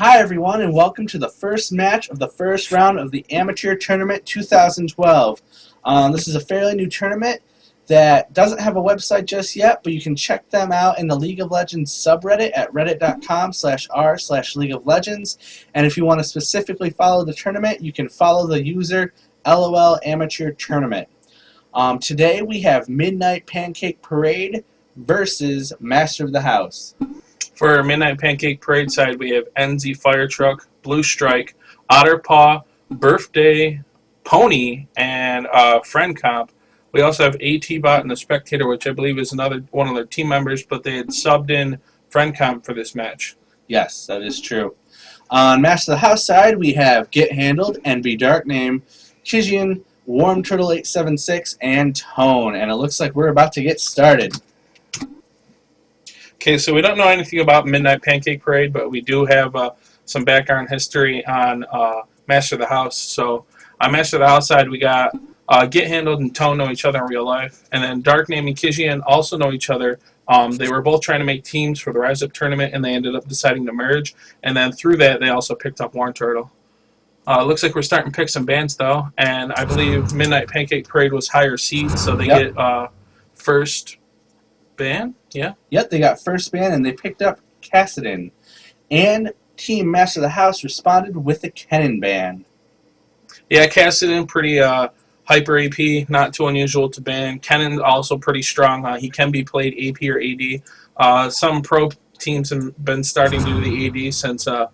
Hi everyone and welcome to the first match of the first round of the Amateur Tournament 2012. This is a fairly new tournament that doesn't have a website just yet, but you can check them out in the League of Legends subreddit at reddit.com/r/League of Legends. And if you want to specifically follow the tournament, you can follow the user LOL Amateur Tournament. Today we have Midnight Pancake Parade versus Master of the House. For our Midnight Pancake Parade side, we have NZ Fire Truck, Blue Strike, Otter Paw, Birthday, Pony, and Friend Comp. We also have AT Bot and the Spectator, which I believe is another one of their team members, but they had subbed in Friend Comp for this match. Yes, that is true. On Master of the House side, we have Get Handled, NB Darkname, Kijian, Warm Turtle 876, and Tone. And it looks like we're about to get started. Okay, so we don't know anything about Midnight Pancake Parade, but we do have some background history on Master of the House. So on Master of the House side, we got Get Handled and Tone know each other in real life. And then Darkname and Kijian also know each other. They were both trying to make teams for the Rise Up tournament, and they ended up deciding to merge. And then through that, they also picked up Warm Turtle. Looks like we're starting to pick some bands, though. And I believe Midnight Pancake Parade was higher seed, so they get first ban. Yeah. Yep, they got first ban, and they picked up Cassidon. And Team Master of the House responded with a Kennen ban. Yeah, Cassidon, pretty hyper AP, not too unusual to ban. Kennen also pretty strong. He can be played AP or AD. Some pro teams have been starting to do the AD since I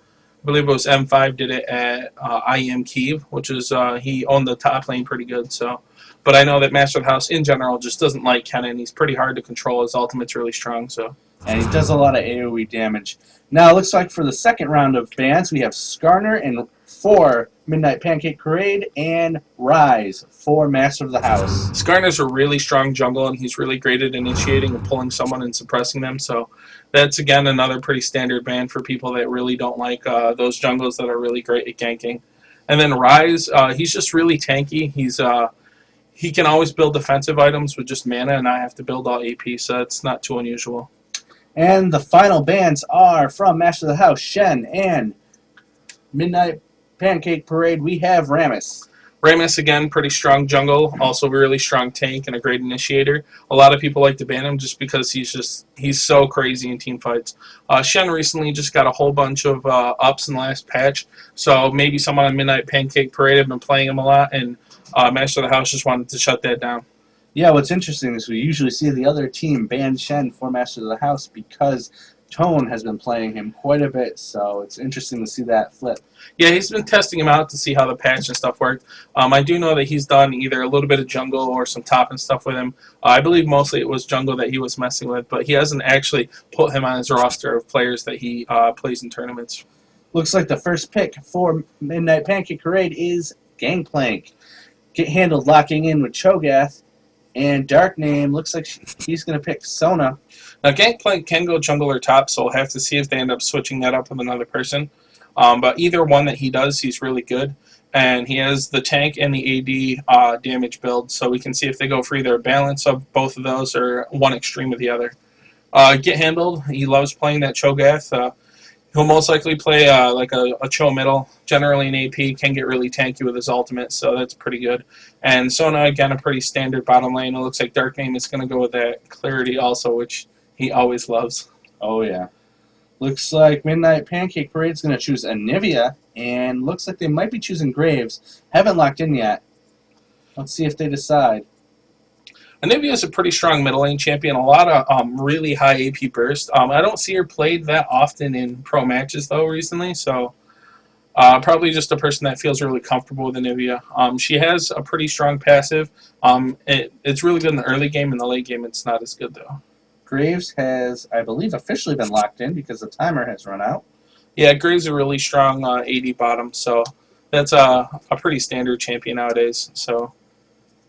believe it was M5 did it at IEM Kiev, which is he owned the top lane pretty good. So, but I know that Master of the House in general just doesn't like Kennen. He's pretty hard to control. His ultimate's really strong. So, and he does a lot of AoE damage. Now it looks like for the second round of bans, we have Skarner and for Midnight Pancake Parade and Rise for Master of the House. Skarner's a really strong jungle, and he's really great at initiating and pulling someone and suppressing them. So that's, again, another pretty standard ban for people that really don't like those jungles that are really great at ganking. And then Rise, he's just really tanky. He can always build defensive items with just mana, and I have to build all AP, so it's not too unusual. And the final bans are from Master of the House, Shen, and Midnight Pancake Parade, we have Rammus. Rammus, again, pretty strong jungle, also really strong tank and a great initiator. A lot of people like to ban him just because he's so crazy in team fights. Shen recently just got a whole bunch of ups in the last patch, so maybe someone on Midnight Pancake Parade have been playing him a lot, and Master of the House just wanted to shut that down. Yeah, what's interesting is we usually see the other team ban Shen for Master of the House because Tone has been playing him quite a bit, so it's interesting to see that flip. Yeah, he's been testing him out to see how the patch and stuff worked. I do know that he's done either a little bit of jungle or some top and stuff with him. I believe mostly it was jungle that he was messing with, but he hasn't actually put him on his roster of players that he plays in tournaments. Looks like the first pick for Midnight Pancake Parade is Gangplank. Get Handled locking in with Cho'Gath. And Darkname looks like he's going to pick Sona. Now, Gangplank can go jungle or top, so we'll have to see if they end up switching that up with another person. But either one that he does, he's really good. And he has the tank and the AD damage build, so we can see if they go for either a balance of both of those or one extreme of the other. Get Handled, he loves playing that Cho'Gath. He'll most likely play like a Cho middle. Generally, an AP can get really tanky with his ultimate, so that's pretty good. And Sona, again, a pretty standard bottom lane. It looks like Darkname is going to go with that Clarity also, which he always loves. Oh, yeah. Looks like Midnight Pancake Parade's going to choose Anivia, and looks like they might be choosing Graves. Haven't locked in yet. Let's see if they decide. Anivia is a pretty strong middle lane champion, a lot of really high AP burst. I don't see her played that often in pro matches, though, recently, so probably just a person that feels really comfortable with Anivia. She has a pretty strong passive. It's really good in the early game. In the late game, it's not as good, though. Graves has, I believe, officially been locked in because the timer has run out. Yeah, Graves is a really strong AD bottom, so that's a pretty standard champion nowadays, so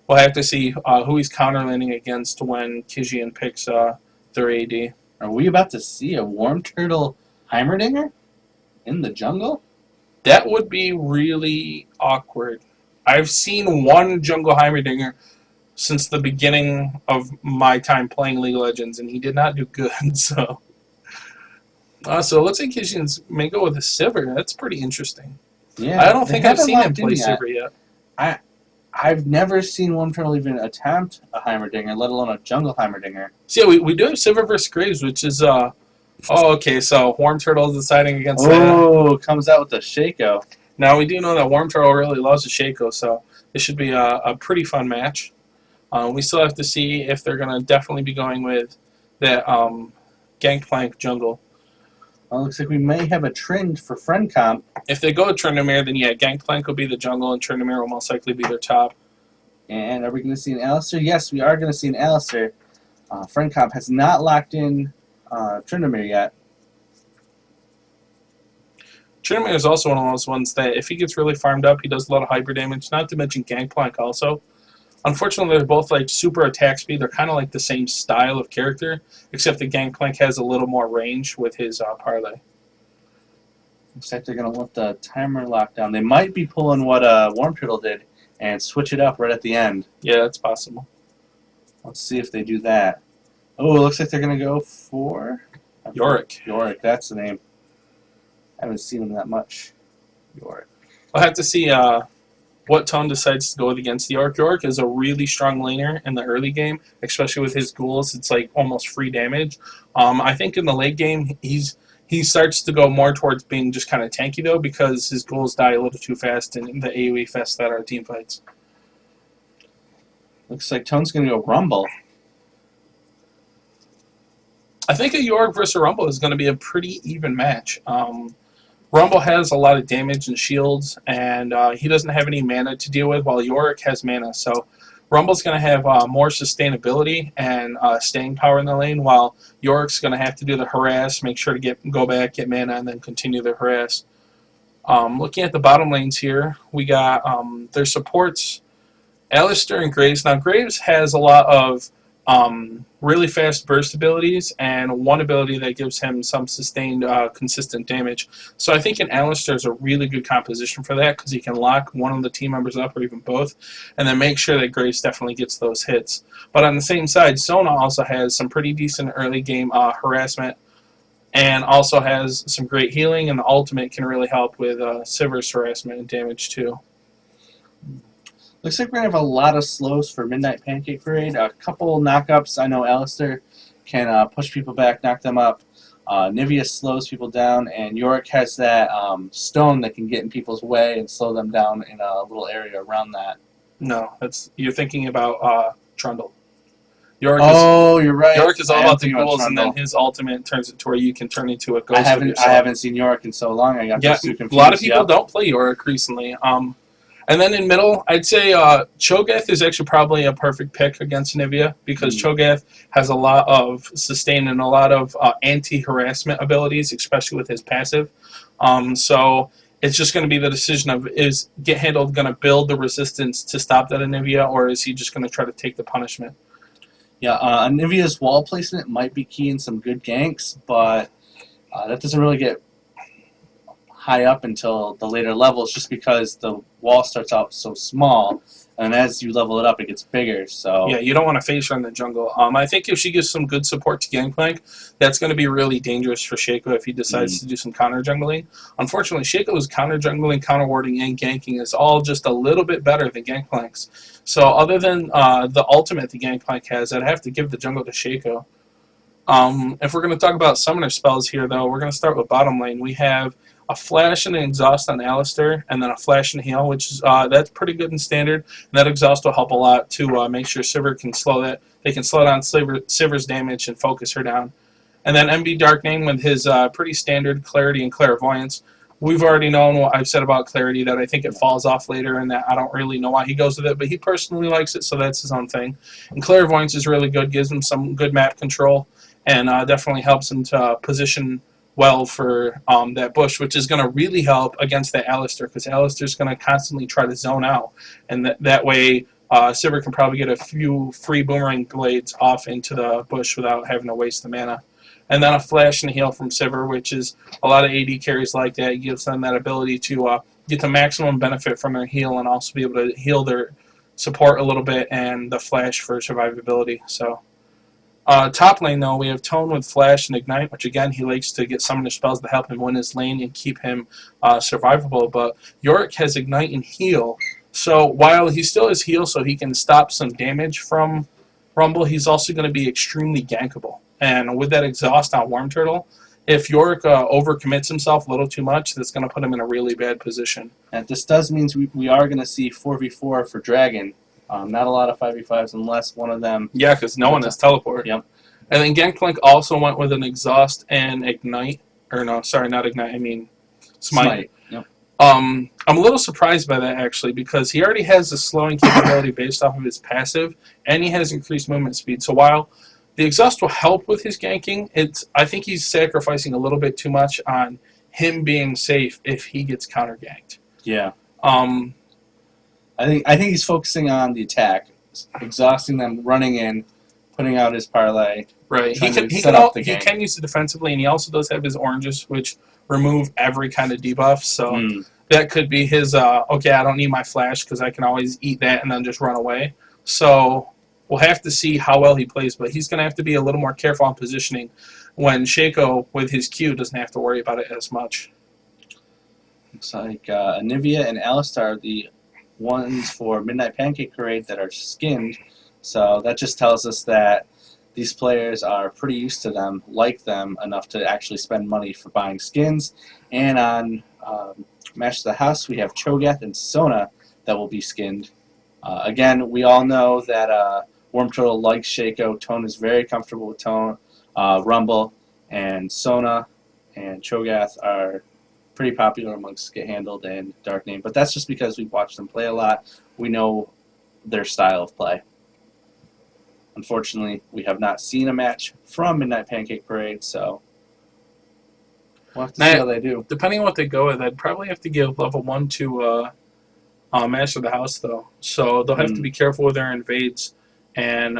we'll have to see who he's counterlaning against when Kijian picks their AD. Are we about to see a Warm Turtle Heimerdinger in the jungle? That would be really awkward. I've seen one jungle Heimerdinger since the beginning of my time playing League of Legends, and he did not do good, so So it looks like Kishians may go with a Sivir. That's pretty interesting. Yeah, I don't they think I've haven't seen him locked in play yet. Sivir yet. I've never seen one turtle even attempt a Heimerdinger, let alone a jungle Heimerdinger. So yeah, we do have Sivir versus Graves, which is oh, okay, so Worm Turtle is deciding against that. Oh, comes out with the Shaco. Now we do know that Worm Turtle really loves the Shaco, so this should be a pretty fun match. We still have to see if they're going to definitely be going with that Gangplank jungle. Well, looks like we may have a trend for friend comp. If they go with Tryndamere, then yeah, Gangplank will be the jungle, and Tryndamere will most likely be their top. And are we going to see an Alistair? Yes, we are going to see an Alistair. Friend comp has not locked in Tryndamere yet. Tryndamere is also one of those ones that if he gets really farmed up, he does a lot of hyper damage, not to mention Gangplank also. Unfortunately, they're both like super attack speed. They're kind of like the same style of character, except that Gangplank has a little more range with his parlay. Looks like they're going to want the timer locked down. They might be pulling what Warm Turtle did and switch it up right at the end. Yeah, that's possible. Let's see if they do that. Oh, it looks like they're going to go for Yorick. Yorick, that's the name. I haven't seen him that much. Yorick. I'll have to see what Tone decides to go with against the Yorick. Yorick is a really strong laner in the early game, especially with his ghouls. It's like almost free damage. I think in the late game, he starts to go more towards being just kind of tanky, though, because his ghouls die a little too fast in the AoE fest that are team fights. Looks like Tone's going to go Rumble. I think a Yorick versus a Rumble is going to be a pretty even match. Rumble has a lot of damage and shields, and he doesn't have any mana to deal with, while Yorick has mana. So Rumble's going to have more sustainability and staying power in the lane, while Yorick's going to have to do the harass, make sure to go back, get mana, and then continue the harass. Looking at the bottom lanes here, we got their supports, Alistair and Graves. Now, Graves has a lot of really fast burst abilities and one ability that gives him some sustained, consistent damage. So I think an Alistair is a really good composition for that because he can lock one of the team members up or even both and then make sure that Graves definitely gets those hits. But on the same side, Sona also has some pretty decent early game harassment and also has some great healing, and the ultimate can really help with Sivir's harassment and damage too. Looks like we're going to have a lot of slows for Midnight Pancake Parade. A couple knockups. I know Alistair can push people back, knock them up. Nivea slows people down, and Yorick has that stone that can get in people's way and slow them down in a little area around that. No, you're thinking about Trundle. Yorick you're right. Yorick is all about the ghouls, and then his ultimate turns it to where you can turn into a ghost of yourself. I haven't seen Yorick in so long. I got just too confused. A lot of people don't play Yorick recently. And then in middle, I'd say Cho'Gath is actually probably a perfect pick against Nivea because Cho'Gath has a lot of sustain and a lot of anti-harassment abilities, especially with his passive. So it's just going to be the decision of, is Get Handled going to build the resistance to stop that Nivea, or is he just going to try to take the punishment? Yeah, Nivea's wall placement might be key in some good ganks, but that doesn't really get high up until the later levels just because the wall starts out so small, and as you level it up, it gets bigger. So yeah, you don't want to face her in the jungle. I think if she gives some good support to Gangplank, that's going to be really dangerous for Shaco if he decides to do some counter jungling. Unfortunately, Shaco's counter jungling, counter warding, and ganking is all just a little bit better than Gangplank's. So other than the ultimate the Gangplank has, I'd have to give the jungle to Shaco. If we're going to talk about summoner spells here, though, we're going to start with bottom lane. We have a flash and an exhaust on Alistair, and then a flash and heal, which is that's pretty good in standard. And that exhaust will help a lot to make sure Sivir can slow that. They can slow down Sivir's damage and focus her down. And then MB Darkening with his pretty standard clarity and clairvoyance. We've already known what I've said about clarity, that I think it falls off later and that I don't really know why he goes with it, but he personally likes it, so that's his own thing. And clairvoyance is really good, gives him some good map control, and definitely helps him to position well for that bush, which is going to really help against that Alistair, because Alistair's going to constantly try to zone out, and that way Sivir can probably get a few free boomerang blades off into the bush without having to waste the mana. And then a flash and a heal from Sivir, which is a lot of AD carries like that. It gives them that ability to get the maximum benefit from their heal and also be able to heal their support a little bit, and the flash for survivability. So Top lane, though, we have Tone with Flash and Ignite, which, again, he likes to get summoner spells to help him win his lane and keep him survivable. But Yorick has Ignite and Heal. So while he still has Heal so he can stop some damage from Rumble, he's also going to be extremely gankable. And with that exhaust on Worm Turtle, if Yorick overcommits himself a little too much, that's going to put him in a really bad position. And this does mean we are going to see 4v4 for Dragon. Not a lot of 5v5s unless one of them... Yeah, because no one has Teleport. Yep. And then Gangplank also went with an Exhaust and Ignite. Or no, sorry, not Ignite, I mean Smite. Yep. I'm a little surprised by that, actually, because he already has a slowing capability based off of his passive, and he has increased movement speed. So while the Exhaust will help with his ganking, I think he's sacrificing a little bit too much on him being safe if he gets counter-ganked. Yeah. I think he's focusing on the attack, exhausting them, running in, putting out his parlay. Right. He can use it defensively, and he also does have his oranges, which remove every kind of debuff. So that could be his, okay, I don't need my flash because I can always eat that and then just run away. So we'll have to see how well he plays, but he's going to have to be a little more careful on positioning when Shaco, with his Q, doesn't have to worry about it as much. Looks like Anivia and Alistar are the ones for Midnight Pancake Parade that are skinned. So that just tells us that these players are pretty used to them, like them enough to actually spend money for buying skins. And on Match of the House, we have Cho'Gath and Sona that will be skinned. Again, we all know that Worm Turtle likes Shaco. Tone is very comfortable with Tone. Rumble and Sona and Cho'Gath are pretty popular amongst Get Handled and Dark Name, but that's just because we've watched them play a lot. We know their style of play. Unfortunately, we have not seen a match from Midnight Pancake Parade, so we'll have to see how they do. Depending on what they go with, I'd probably have to give level 1 to Master of the House, though. So they'll have to be careful with their invades and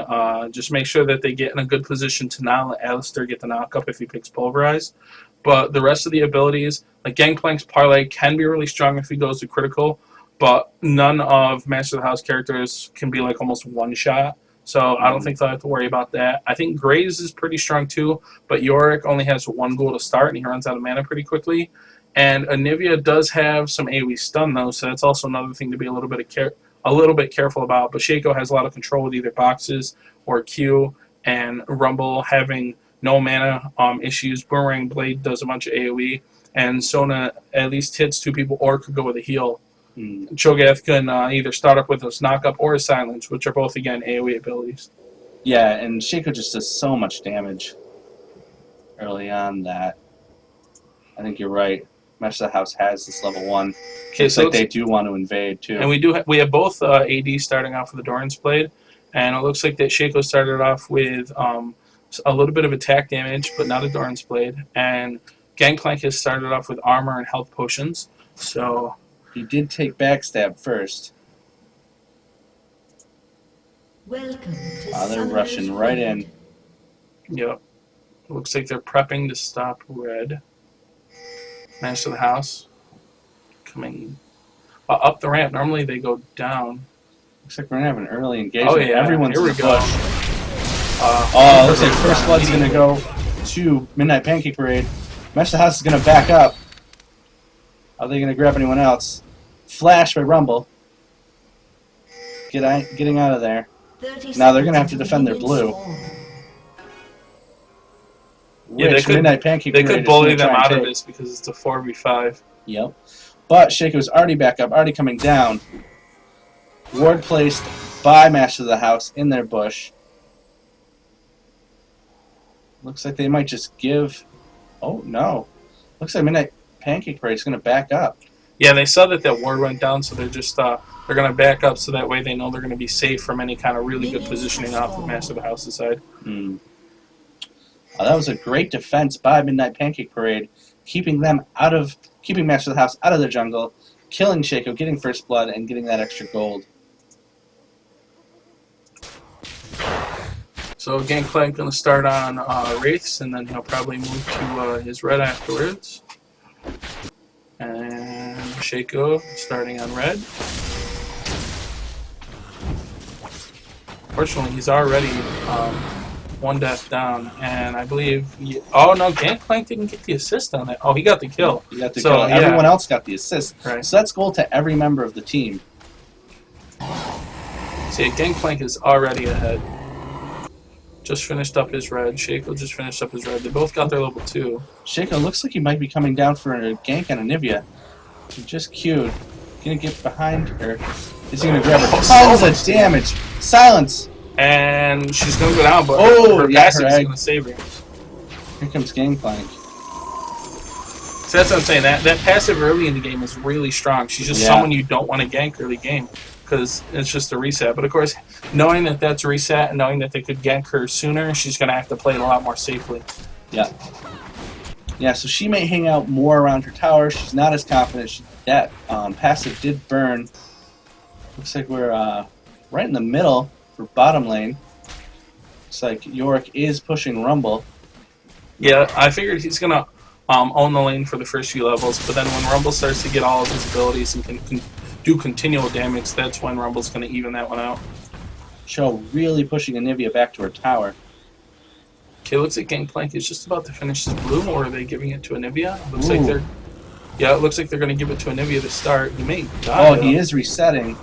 just make sure that they get in a good position to not let Alistair get the knock-up if he picks Pulverize. But the rest of the abilities, like Gangplank's Parlay, can be really strong if he goes to critical, but none of Master of the House characters can be like almost one-shot. So I don't think they'll have to worry about that. I think Graves is pretty strong too, but Yorick only has 1 goal to start, and he runs out of mana pretty quickly. And Anivia does have some AoE stun though, so that's also another thing to be a little bit careful about. But Shaco has a lot of control with either boxes or Q, and Rumble having no mana issues. Boomerang Blade does a bunch of AoE, and Sona at least hits 2 people or could go with a heal. Cho'Gath can either start up with his knock-up or his silence, which are both, again, AoE abilities. Yeah, and Shaco just does so much damage early on that I think you're right. Match of the House has this level 1. Okay, looks so like they do want to invade, too. And we have both AD starting off with the Doran's Blade, and it looks like that Shaco started off with a little bit of attack damage, but not a Doran's Blade. And Gangplank has started off with armor and health potions. So he did take backstab first. Welcome to they're rushing right in. Yep. Looks like they're prepping to stop red. Master of the House coming up the ramp. Normally they go down. Looks like we're going to have an early engagement. Oh, yeah. Everyone's Here we in the go. push. Looks like First Blood's going to go to Midnight Pancake Parade. Match of the House is going to back up. Are they going to grab anyone else? Flash by Rumble. Getting out of there. Now they're going to have to defend their blue. Yeah, Midnight Pancake they Parade could bully them out of this because it's a 4v5. Yep. But Shaco's already back up, already coming down. Ward placed by Master of the House in their bush. Looks like they might just give... Oh, no. Looks like Midnight Pancake Parade is going to back up. Yeah, they saw that ward went down, so they're just they're going to back up so that way they know they're going to be safe from any kind of really good positioning off the Master of the House's side. That was a great defense by Midnight Pancake Parade, keeping Master of the House out of the jungle, killing Shaco, getting First Blood, and getting that extra gold. So Gangplank going to start on Wraiths, and then he'll probably move to his red afterwards. And Shaco starting on red. Fortunately, he's already One death down, and I believe. Oh no, Gangplank didn't get the assist on that. Oh, he got the kill. You got the So, kill. yeah. Everyone else got the assist. Right. So that's gold to every member of the team. See, Gangplank is already ahead. Just finished up his red. Shaco just finished up his red. They both got their level 2. Shaco looks like he might be coming down for a gank on Anivia. He just queued. Gonna get behind her. Is he gonna grab her? Tons of damage. Silence. And she's gonna go down, but Oh, her yeah, passive her is egg. gonna save her. Here comes Gangplank. So that's what I'm saying. That passive early in the game is really strong. She's just someone you don't want to gank early game because it's just a reset. But of course, knowing that that's a reset and knowing that they could gank her sooner, she's gonna have to play it a lot more safely. Yeah. Yeah, so she may hang out more around her tower. She's not as confident. That passive did burn. Looks like we're right in the middle for bottom lane. Looks like Yorick is pushing Rumble. Yeah, I figured he's gonna own the lane for the first few levels, but then when Rumble starts to get all of his abilities and can do continual damage, that's when Rumble's gonna even that one out. Cho really pushing Anivia back to her tower. Okay, looks like Gangplank is just about to finish his blue, or are they giving it to Anivia? Looks Ooh. like they're. Yeah, it looks like they're going to give it to Anivia to start. He may die. Oh, he is resetting.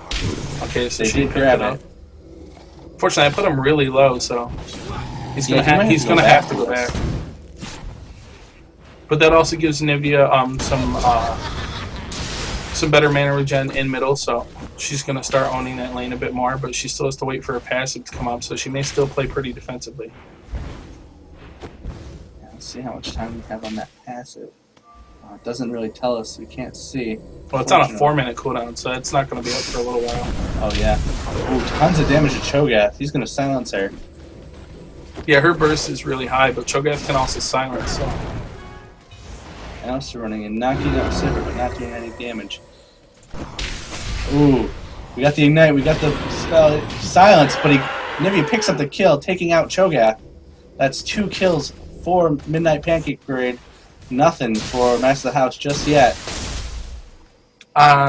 Okay, so They she did picked grab it up. it. Fortunately, I put him really low, so he's going Yeah, to have to go for back. this. But that also gives Anivia some better mana regen in middle, so she's going to start owning that lane a bit more. But she still has to wait for her passive to come up, so she may still play pretty defensively. Let's see how much time we have on that passive. It doesn't really tell us. We can't see. Well, it's on a 4-minute cooldown, so it's not going to be up for a little while. Oh, yeah. Ooh, tons of damage to Cho'Gath. He's going to silence her. Yeah, her burst is really high, but Cho'Gath can also silence, so... And also running and knocking out Sivir, but not doing any damage. Ooh. We got the Ignite. We got the spell. Silence, but Nivea picks up the kill, taking out Cho'Gath. That's 2 kills for Midnight Pancake Parade. Nothing for Master of the House just yet.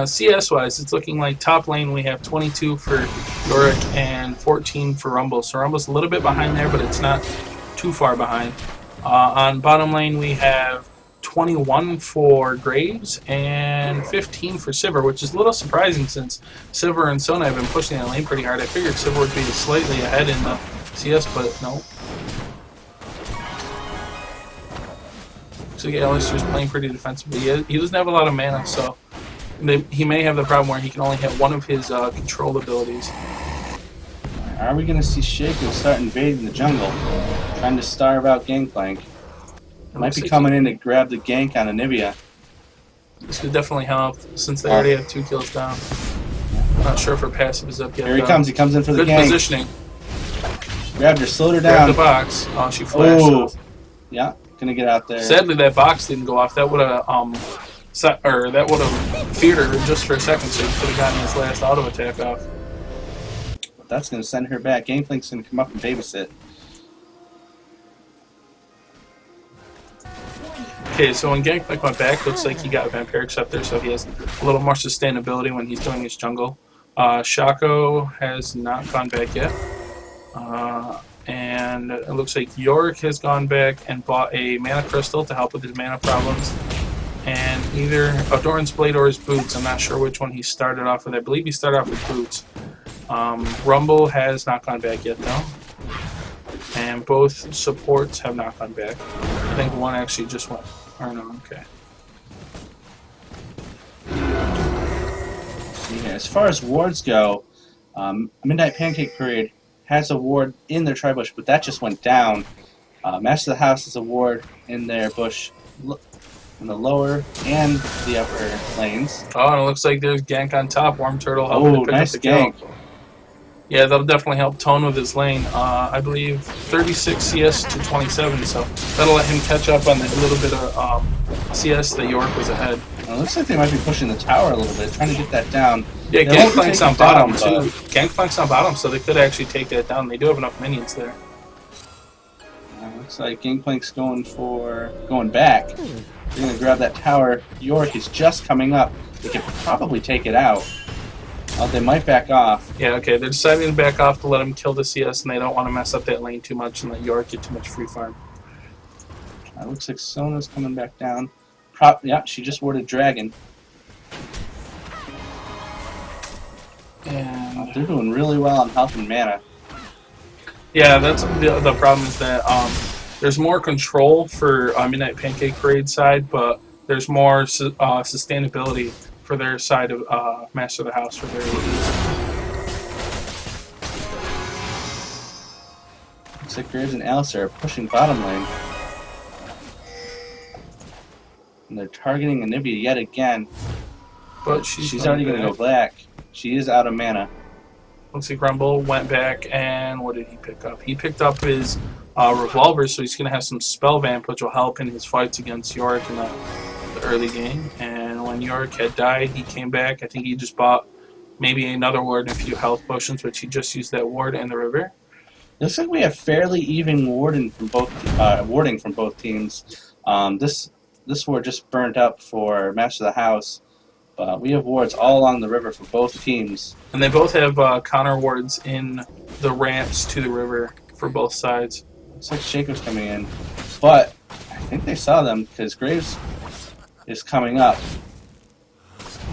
CS-wise, it's looking like top lane we have 22 for Yorick and 14 for Rumble. So Rumble's a little bit behind there, but it's not too far behind. On bottom lane we have 21 for Graves and 15 for Sivir, which is a little surprising since Sivir and Sona have been pushing that lane pretty hard. I figured Sivir would be slightly ahead in the CS, but no. So yeah, Alistair's playing pretty defensively. He doesn't have a lot of mana, so he may have the problem where he can only hit one of his control abilities. Are we going to see Shaco start invading the jungle? Trying to starve out Gangplank. Might be coming in to grab the gank on Anivia. This could definitely help since they already have 2 kills down. I'm not sure if her passive is up yet. Here he comes. He comes in for the Good gank. positioning. Grabbed her, slowed her Grab down. the box. Oh, she flashed off. Yeah, gonna get out there. Sadly, that box didn't go off. That would have feared her just for a second, so he could have gotten his last auto attack off. But that's gonna send her back. Gangplank's gonna come up and babysit. Okay, so when Gangplank went back, looks like he got Vampirics up there, so he has a little more sustainability when he's doing his jungle. Shaco has not gone back yet. And it looks like Yorick has gone back and bought a mana crystal to help with his mana problems. And either Doran's Blade or his boots. I'm not sure which one he started off with. I believe he started off with boots. Rumble has not gone back yet, though. And both supports have not gone back. I think one actually just went. Or no, okay. Yeah, as far as wards go, Midnight Pancake Parade has a ward in their tri-bush, but that just went down. Master of the House has a ward in their bush in the lower and the upper lanes. Oh, and it looks like there's gank on top. Worm Turtle helping to pick nice up the kill. gank. Yeah, that'll definitely help Tone with his lane. I believe 36 CS to 27, so that'll let him catch up on that little bit of CS that York was ahead. It looks like they might be pushing the tower a little bit, trying to get that down. Yeah, They won't Gangplank's take on it down, bottom, too. Gangplank's on bottom, so they could actually take that down. They do have enough minions there. Looks like Gangplank's going back. They're going to grab that tower. York is just coming up. They could probably take it out. Oh, they might back off. Yeah, okay. They're deciding to back off to let him kill the CS, and they don't want to mess up that lane too much and let York get too much free farm. Looks like Sona's coming back down. Yeah, she just warded Dragon. And They're doing really well on health and mana. yeah, that's the problem is that there's more control for Midnight Pancake Parade side, but there's more sustainability for their side of Master of the House for their ADs. Looks like Graves and Alistair are pushing bottom lane. And they're targeting Anivia yet again. But she's already going to go black. She is out of mana. Looks like Rumble went back, and what did he pick up? He picked up his revolver, so he's going to have some spell vamp, which will help in his fights against Yorick in the early game. And when Yorick had died, he came back. I think he just bought maybe another ward and a few health potions, which he just used that ward in the river. Looks like we have fairly even warding from both teams. This ward just burned up for Master of the House. But we have wards all along the river for both teams. And they both have counter wards in the ramps to the river for both sides. Looks like Shaco's coming in. But I think they saw them because Graves is coming up.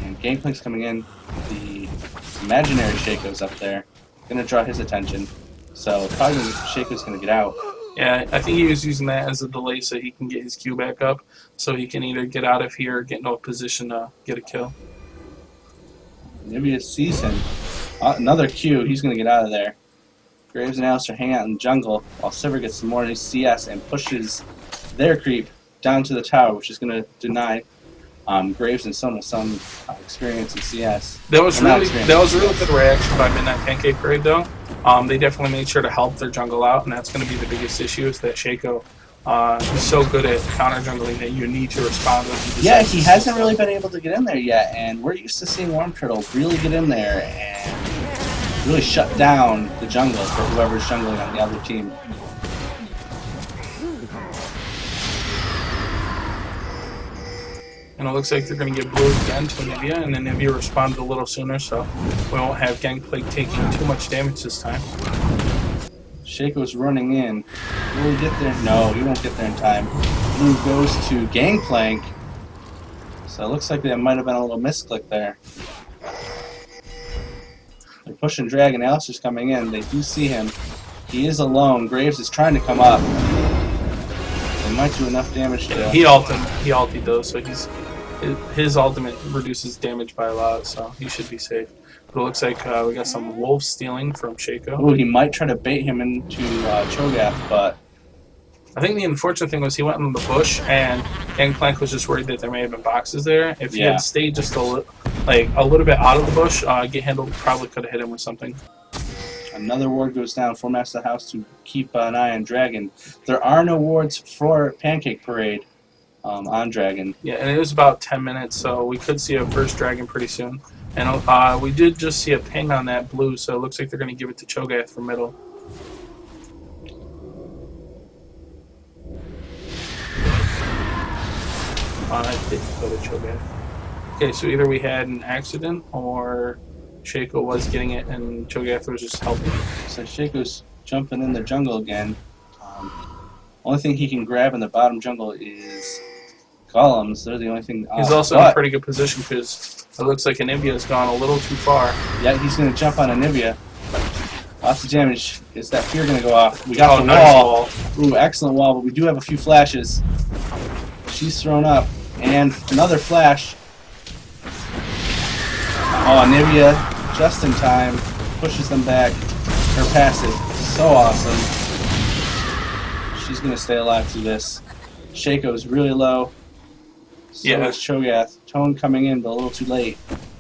And Gangplank's coming in. The imaginary Shaco's up there. Going to draw his attention. So probably Shaco's going to get out. Yeah, I think he was using that as a delay so he can get his Q back up, so he can either get out of here or get into a position to get a kill. Maybe it sees him. Another Q. He's going to get out of there. Graves and Alistair hang out in the jungle while Sivir gets some more CS and pushes their creep down to the tower, which is going to deny Graves and Sona some experience in CS. That was a really good reaction by Midnight Pancake Parade, though. They definitely made sure to help their jungle out, and that's going to be the biggest issue, is that Shaco is so good at counter jungling that you need to respond with. Yeah, he hasn't really been able to get in there yet, and we're used to seeing Worm Turtle really get in there and really shut down the jungle for whoever's jungling on the other team. And it looks like they're going to get blue again to Anivia, and then Anivia responded a little sooner, so we won't have Gangplank taking too much damage this time. Shaco's running in. Will he get there? No, he won't get there in time. Blue goes to Gangplank. So it looks like there might have been a little misclick there. They're pushing Dragon. Alistair's coming in. They do see him. He is alone. Graves is trying to come up. They might do enough damage to... He ulted though, so his ultimate reduces damage by a lot, so he should be safe. But it looks like we got some wolf stealing from Shaco. Oh, he might try to bait him into Cho'Gath, but... I think the unfortunate thing was he went in the bush, and Gangplank was just worried that there may have been boxes there. If he had stayed just a little bit out of the bush, Get Handled probably could have hit him with something. Another ward goes down for Master of the House to keep an eye on Dragon. There are no wards for Pancake Parade on Dragon. Yeah, and it was about 10 minutes, so we could see a first Dragon pretty soon. And we did just see a ping on that blue, so it looks like they're going to give it to Cho'Gath for middle. I didn't go to Cho'Gath. Okay, so either we had an accident, or Shaco was getting it and Cho'Gath was just helping. So Shaco's jumping in the jungle again. Only thing he can grab in the bottom jungle is golems. They're the only thing. He's also in a pretty good position because it looks like Anivia has gone a little too far. Yeah, he's going to jump on Anivia. Lots of damage. Is that fear going to go off? We got the nice wall. Ooh, excellent wall, but we do have a few flashes. She's thrown up. And another flash. Oh, Anivia, just in time, pushes them back. Her passive, so awesome. She's going to stay alive through this. Shaco's really low. So is Cho'Gath. Tone coming in, but a little too late.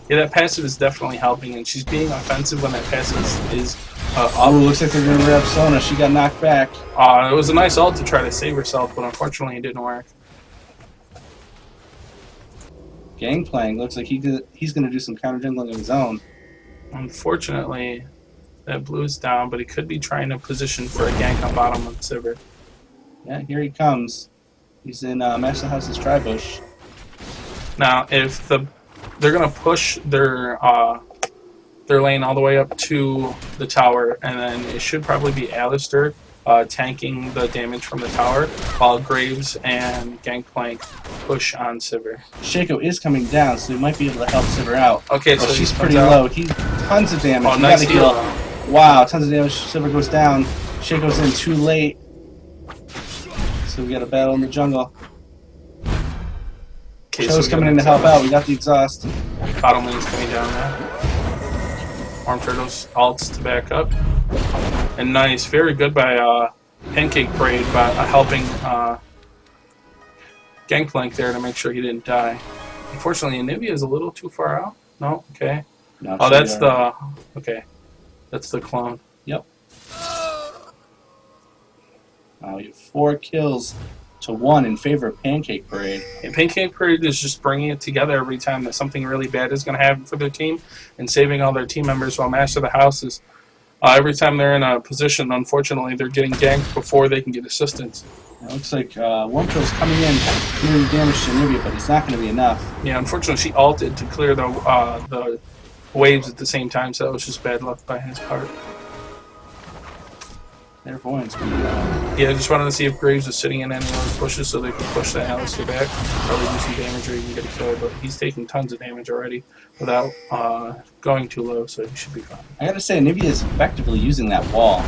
Yeah, that passive is definitely helping, and she's being offensive when that passive is looks like they're going to rep Sona. She got knocked back. It was a nice ult to try to save herself, but unfortunately it didn't work. Gangplank looks like he's going to do some counter jungling of his own. Unfortunately, that blue is down, but he could be trying to position for a gank on bottom of Sivir. Yeah, here he comes. He's in Master House's Tribush. Now, if they're going to push their their lane all the way up to the tower, and then it should probably be Alistair tanking the damage from the tower, while Graves and Gangplank push on Sivir. Shaco is coming down, so he might be able to help Sivir out. Okay, Oh, so she's he pretty comes out. low. He tons of damage. Oh, He nice got a heal. heal. Wow, tons of damage. Sivir goes down. Shaco's in too late. So we got a battle in the jungle. Okay, Cho's we coming got in to help out. We got the exhaust. Bottom lane's coming down now. Arm Turtles ults to back up. And nice, very good by Pancake Parade by helping Gangplank there to make sure he didn't die. Unfortunately, Anivia is a little too far out. No, okay. No, Oh, so that's we are- the okay. That's the clone. Yep. We have 4 kills to 1 in favor of Pancake Parade. And Pancake Parade is just bringing it together every time that something really bad is going to happen for their team and saving all their team members, while Master of the House is every time they're in a position, unfortunately, they're getting ganked before they can get assistance. It looks like Wormtail's coming in, doing damage to Anivia, but it's not going to be enough. Yeah, unfortunately, she ulted to clear the waves at the same time, so that was just bad luck by his part. Their Void's coming down. Yeah, I just wanted to see if Graves was sitting in any of those pushes so they could push that Alistair back, probably do some damage or even get a kill, but he's taking tons of damage already without going too low, so he should be fine. I gotta say, Anivia is effectively using that wall.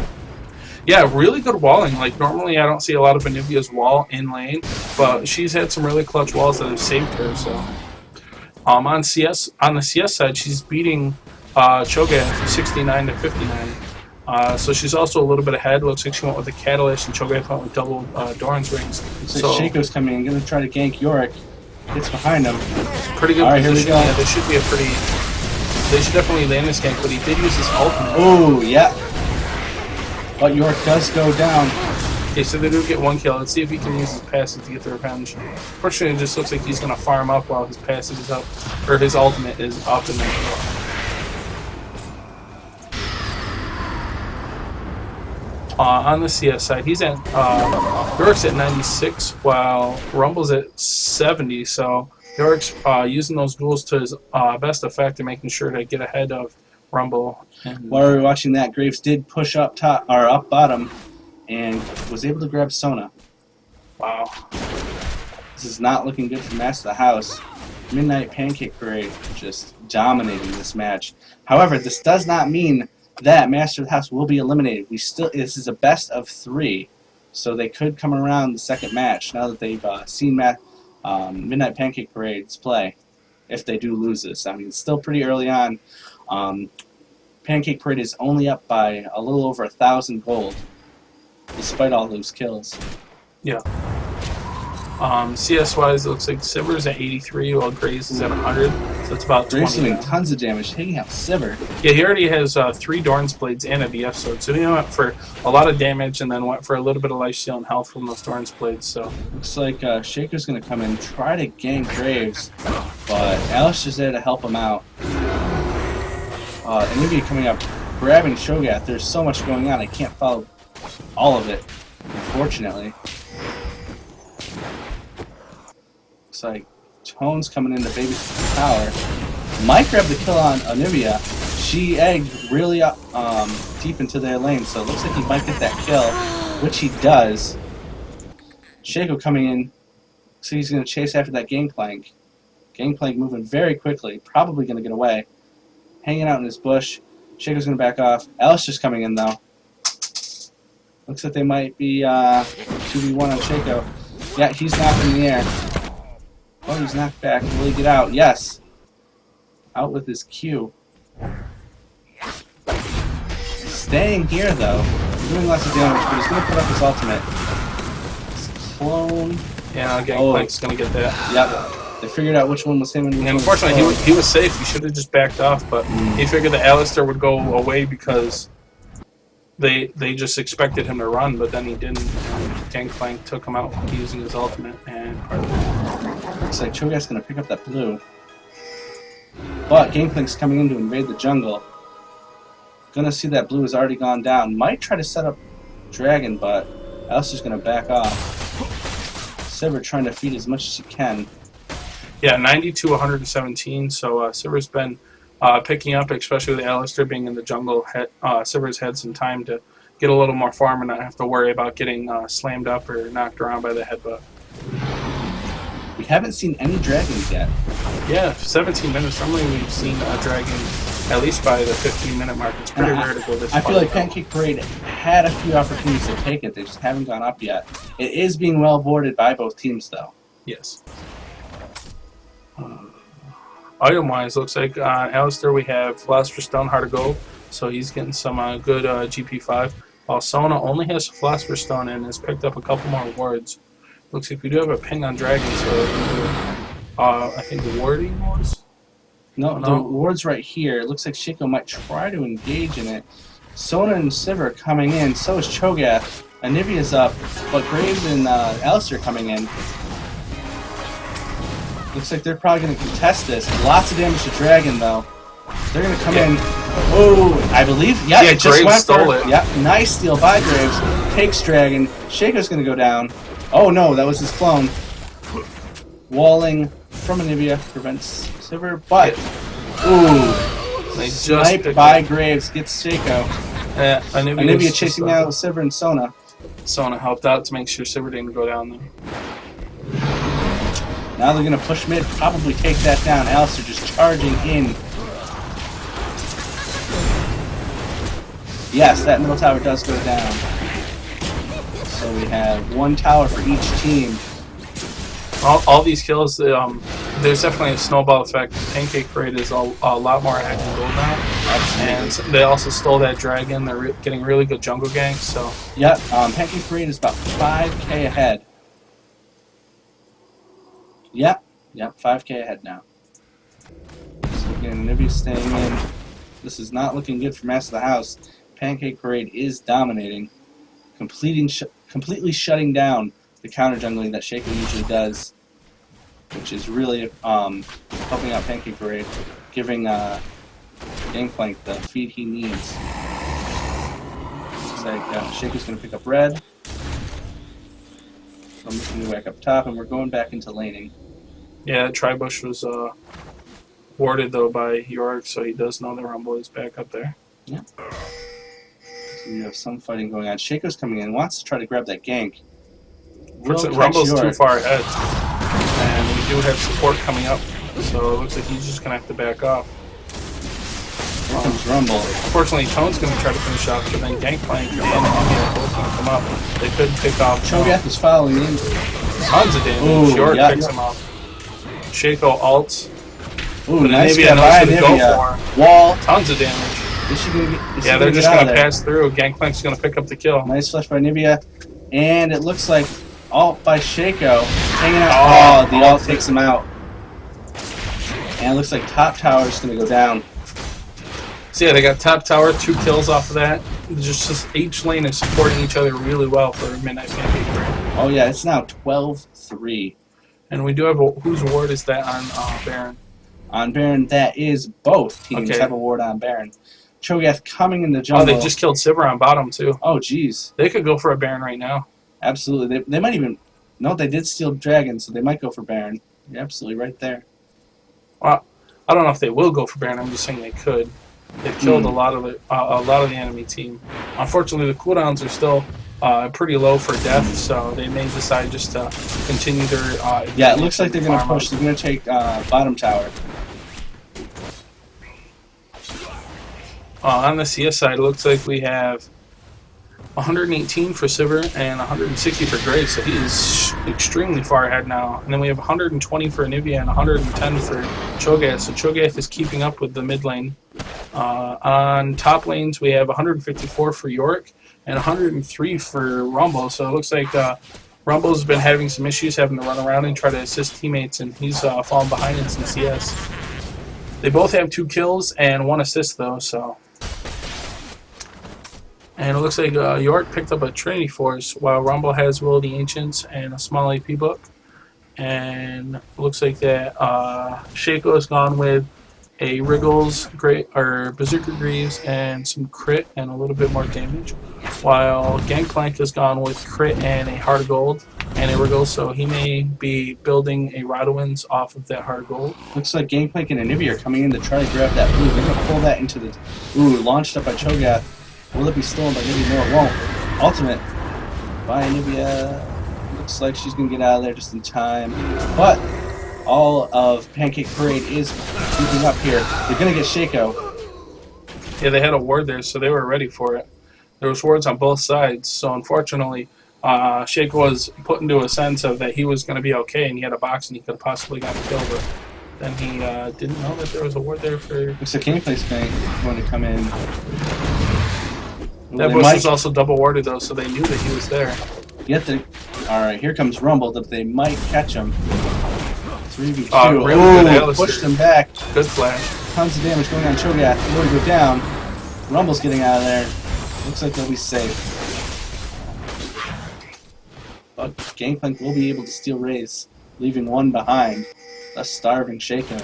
Yeah, really good walling. Like, normally I don't see a lot of Anivia's wall in lane, but she's had some really clutch walls that have saved her, so. On the CS side, she's beating Cho'Gath 69 to 59. So she's also a little bit ahead. Looks like she went with the Catalyst, and Cho'Gath went with double Doran's rings. So Shaco's coming in, gonna try to gank Yorick. Gets behind him. Pretty good Alright, here we position. go. Yeah, they should be a pretty. They should definitely land this gank, but he did use his ultimate. Oh, yeah. But Yorick does go down. Okay, so they do get 1 kill. Let's see if he can use his passive to get the revenge. Fortunately, it just looks like he's going to farm up while his passive is up, or his ultimate is up and then. On the CS side, he's at Yorick's at 96, while Rumble's at 70. So Yorick's using those duels to his best effect and making sure to get ahead of Rumble. While we were watching that, Graves did push up top or up bottom and was able to grab Sona. Wow. This is not looking good for Master of the House. Midnight Pancake Parade just dominating this match. However, this does not mean that Master of the House will be eliminated. This is a best of 3, so they could come around the second match now that they've seen Midnight Pancake Parade's play. If they do lose this, I mean, it's still pretty early on. Pancake Parade is only up by a little over 1,000 gold, despite all those kills. Yeah. CS-wise, it looks like Sivir's at 83, while Graves is at 100, so it's about 20. Graves doing tons of damage, taking out Sivir. Yeah, he already has 3 Doran's Blades and a VF Sword, so he went for a lot of damage and then went for a little bit of lifesteal and health from those Doran's Blades, so. Looks like Shaker's going to come in, try to gank Graves, but Alistair's there to help him out. Anivia coming up, grabbing Cho'Gath. There's so much going on, I can't follow all of it, unfortunately. Looks like Tone's coming in to babysit the tower. Might grab the kill on Anivia. She egged really up deep into their lane, so it looks like he might get that kill, which he does. Shaco coming in, so he's going to chase after that Gangplank. Gangplank moving very quickly, probably going to get away. Hanging out in his bush. Shaco's going to back off. Alistair's coming in, though. Looks like they might be 2v1 on Shaco. Yeah, he's knocked in the air. Oh, he's knocked back. Will he get out? Yes. Out with his Q. Staying here, though. Doing lots of damage, but he's going to put up his ultimate. His clone. Yeah, Gangplank's going to get that. Yep. They figured out which one was him and which And one was unfortunately, Clone. he was safe. He should have just backed off, but he figured that Alistair would go away because they just expected him to run, but then he didn't. Gangplank took him out using his ultimate, and part of it. Looks like Cho'Gath's going to pick up that blue. But Gangplank's coming in to invade the jungle. Gonna see that blue has already gone down. Might try to set up Dragon, but Alistair's going to back off. Sivir trying to feed as much as he can. Yeah, 90 to 117, so Sivir's been picking up, especially with Alistair being in the jungle. Sivir's had some time to get a little more farm and not have to worry about getting slammed up or knocked around by the headbutt. We haven't seen any dragons yet. Yeah, 17 minutes. Normally we've seen a dragon at least by the 15-minute mark. It's pretty rare to go this far. I feel like Pancake Parade had a few opportunities to take it. They just haven't gone up yet. It is being well boarded by both teams, though. Yes. Item-wise, looks like Alistair we have Philosopher's Stone, Heart of Gold, so he's getting some good GP5. While Sona only has Philosopher's Stone and has picked up a couple more wards. Looks like we do have a ping on Dragon, so I think the warding was? No, the ward's right here. It looks like Shaco might try to engage in it. Sona and Sivir coming in, so is Cho'Gath. Anivia's up, but Graves and Alistair coming in. Looks like they're probably going to contest this. Lots of damage to Dragon, though. They're going to come in. Oh, I believe. Yeah, it just Graves went stole for it. Yeah, nice steal by Graves. Takes Dragon. Shaco's going to go down. Oh no, that was his clone. Walling from Anivia prevents Sivir, but They sniped by Graves gets Shaco. Anivia chasing out Sivir and Sona. Sona helped out to make sure Sivir didn't go down there. Now they're going to push mid, probably take that down. Alistair just charging in. Yes, that middle tower does go down. So we have one tower for each team. All these kills, there's definitely a snowball effect. Pancake Parade is a lot more ahead in gold now. And they also stole that dragon. They're getting really good jungle ganks. So Yep, Pancake Parade is about 5k ahead. Yep, 5k ahead now. So again, Anivia staying in. This is not looking good for Master of the House. Pancake Parade is dominating, completely shutting down the counter jungling that Shaco usually does, which is really helping out Pancake Parade, giving Gangplank the feed he needs. Looks like Shaco's going to pick up red. So I'm moving back up top, and we're going back into laning. yeah, Tribush was warded though by Yorick, so he does know the Rumble is back up there. Yeah. So we have some fighting going on. Shaco's coming in, wants to try to grab that gank. Rumble's too far ahead, and we do have support coming up, so it looks like he's just going to have to back off. Here comes Rumble. Unfortunately, Tone's going to try to finish off, but then Gangplank and India both going to come up. They could pick off Cho'Gath is following in. tons of damage. Ooh, Yorick yeah. picks him up. Shaco ults. Ooh, But nice Anivia grab by knows who to go Anivia. Wall. Tons of damage. Is she gonna get, Yeah, they're just going to pass through. Gangplank's going to pick up the kill. Nice flush by Anivia. And it looks like ult by Shaco. Hanging out. Oh, the ult takes him out. And it looks like top tower is going to go down. So yeah, they got top tower, 2 kills off of that. Just each lane is supporting each other really well for Midnight Pancake. Oh yeah, it's now 12-3. And we do have whose ward is that on Baron? On Baron, that is both teams Okay. have a ward on Baron. Cho'Gath coming in the jungle. Oh, they just killed Sivir on bottom too. Oh, jeez. They could go for a Baron right now. Absolutely. They might even... No, they did steal Dragon, so they might go for Baron. You're absolutely right there. Well, I don't know if they will go for Baron. I'm just saying they could. They've killed a lot of the enemy team. Unfortunately, the cooldowns are still pretty low for death, so they may decide just to continue their. Yeah, it looks like they're going to push. They're going to take bottom tower. On the CS side, it looks like we have 118 for Sivir and 160 for Graves, so he is extremely far ahead now. And then we have 120 for Anivia and 110 for Cho'Gath, so Cho'Gath is keeping up with the mid lane. On top lanes, we have 154 for Yorick and 103 for Rumble, so it looks like Rumble's been having some issues having to run around and try to assist teammates, and he's fallen behind in some CS. They both have 2 kills and 1 assist, though, so... And it looks like Yorick picked up a Trinity Force, while Rumble has Will of the Ancients and a small AP book. And it looks like that Shaco has gone with a Wriggles, Berserker Greaves, and some crit and a little bit more damage. While Gangplank has gone with crit and a Heart of Gold and And here we go. So he may be building a Rodowin's off of that hard gold. Looks like Gangplank and Anivia are coming in to try to grab that blue. They're going to pull that into the... Ooh, launched up by Cho'Gath. Will it be stolen by Anivia? No, it won't. Ultimate by Anivia. Looks like she's going to get out of there just in time. But all of Pancake Parade is keeping up here. They're going to get Shaco. Yeah, they had a ward there, so they were ready for it. There was wards on both sides, so unfortunately, Shaco was put into a sense of that he was going to be okay, and he had a box, and he could have possibly gotten killed, but then he didn't know that there was a ward there for... Looks like Gameplank's going to come in. That bush was also double warded, though, so they knew that he was there. Alright, here comes Rumble, that they might catch him. 3v2. Really good Ooh, Alistair. pushed him back. Good flash. Tons of damage going on Cho'Gath. Will go down. Rumble's getting out of there. Looks like they'll be safe. But Gangplank will be able to steal Raze, leaving one behind, thus starving Shaco.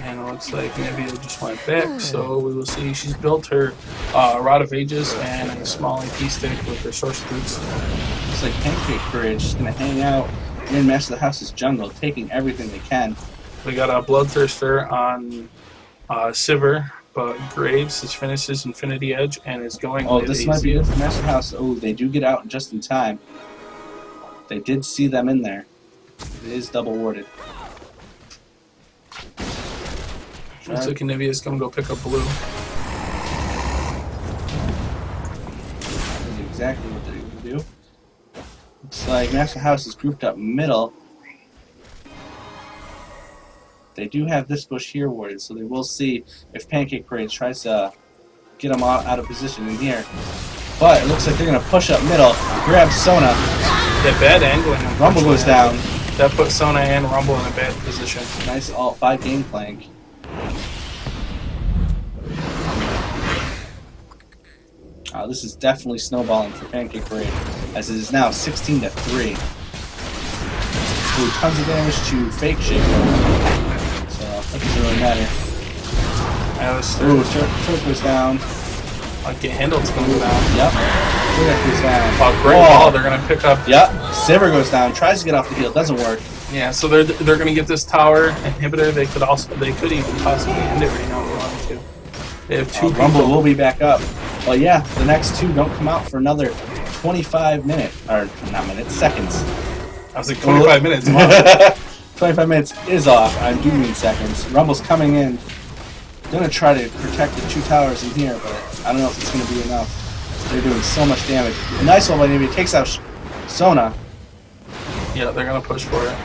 And it looks like Nivea just went back, so we will see. She's built her Rod of Ages and a small AP stick with her Source Roots. Looks like Pancake Courage is going to hang out in Master of the House's jungle, taking everything they can. We got a Bloodthirster on Sivir, but Graves has finished his Infinity Edge and is going Oh, with this a might be Zeal. good for Master of the House. Oh, they do get out just in time. They did see them in there. It is double warded. Looks like Nivea's going to go pick up blue. That's exactly what they're going to do. Looks like Master House is grouped up middle. They do have this bush here warded, so they will see if Pancake Parade tries to get them out of position in here. But it looks like they're going to push up middle, grab Sona. Yeah, bad angling. Rumble goes down. That put Sona and Rumble in a bad position. Nice ult by Gangplank. This is definitely snowballing for Pancake Parade, as it is now 16-3. Ooh, tons of damage to Fake Shaco. So that doesn't really matter. Ooh, Choke goes down. Get Handled's going to go down. Yep. Choke goes down. Oh, great ball. They're going to pick up. Yep. Sivir goes down. Tries to get off the field. Doesn't work. Yeah, so they're going to get this tower inhibitor. They could even possibly end it right now if they wanted to. They have two. Rumble will be back up. Well, yeah, the next two don't come out for another 25 minutes. Or, not minutes, seconds. I was like 25 minutes. Wow. 25 minutes is off. I do mean seconds. Rumble's coming in. Gonna try to protect the two towers in here, but I don't know if it's gonna be enough. They're doing so much damage. A nice one by Navy takes out Sona. Yeah, they're going to push for it.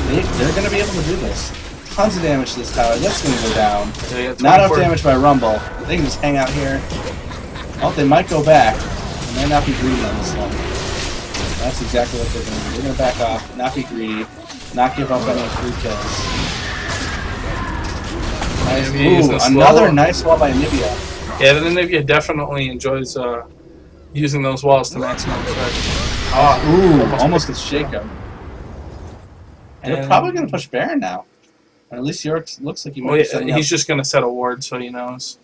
They're gonna be able to do this. Tons of damage to this tower. That's gonna go down. Yeah, Not enough damage by Rumble. They can just hang out here. Oh, they might go back. They might not be greedy on this one. That's exactly what they're going to do. They're going to back off, not be greedy, not give up any free kills. Nice. Ooh, another nice wall by Nivea. Yeah, the Nivea definitely enjoys using those walls to maximum effect. Ooh, almost gets Shaco. They're probably going to push Baron now. Or at least York looks like he might be setting up. He's just going to set a ward so he knows.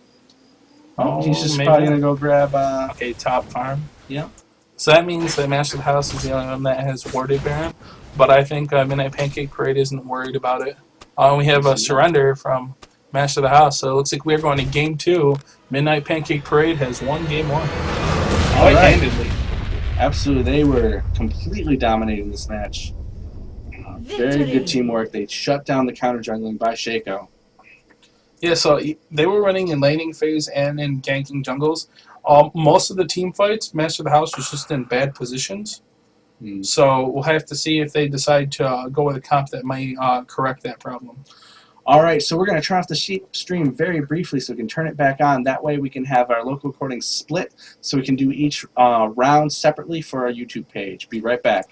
Oh, he's just probably going to go grab... Okay, top farm. Yeah. So that means that Master of the House is the only one that has warded Baron. But I think Midnight Pancake Parade isn't worried about it. We have a surrender from Master of the House. So it looks like we're going to Game 2. Midnight Pancake Parade has won Game 1. Quite handedly. Absolutely. They were completely dominating this match. Very good teamwork. They shut down the counter jungling by Shaco. Yeah, so they were running in laning phase and in ganking jungles. Most of the team fights, Master of the House was just in bad positions. So we'll have to see if they decide to go with a comp that might correct that problem. All right, so we're going to turn off the stream very briefly so we can turn it back on. That way we can have our local recording split so we can do each round separately for our YouTube page. Be right back.